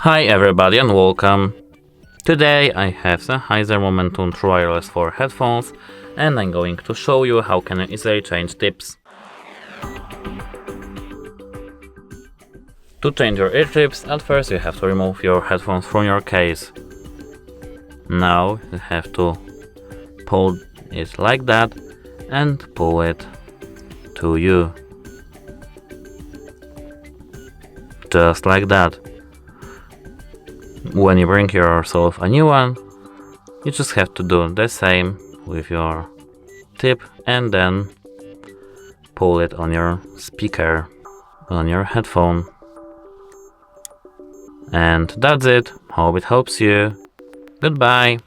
Hi everybody and welcome. Today I have SENNHEISER Momentum TWS for headphones and I'm going to show you how can you easily change tips. To change your ear tips, at first you have to remove your headphones from your case. Now you have to pull it like that and pull it to you. Just like that. When you bring yourself a new one, you just have to do the same with your tip and then pull it on your speaker, on your headphone. And that's it. Hope it helps you. Goodbye.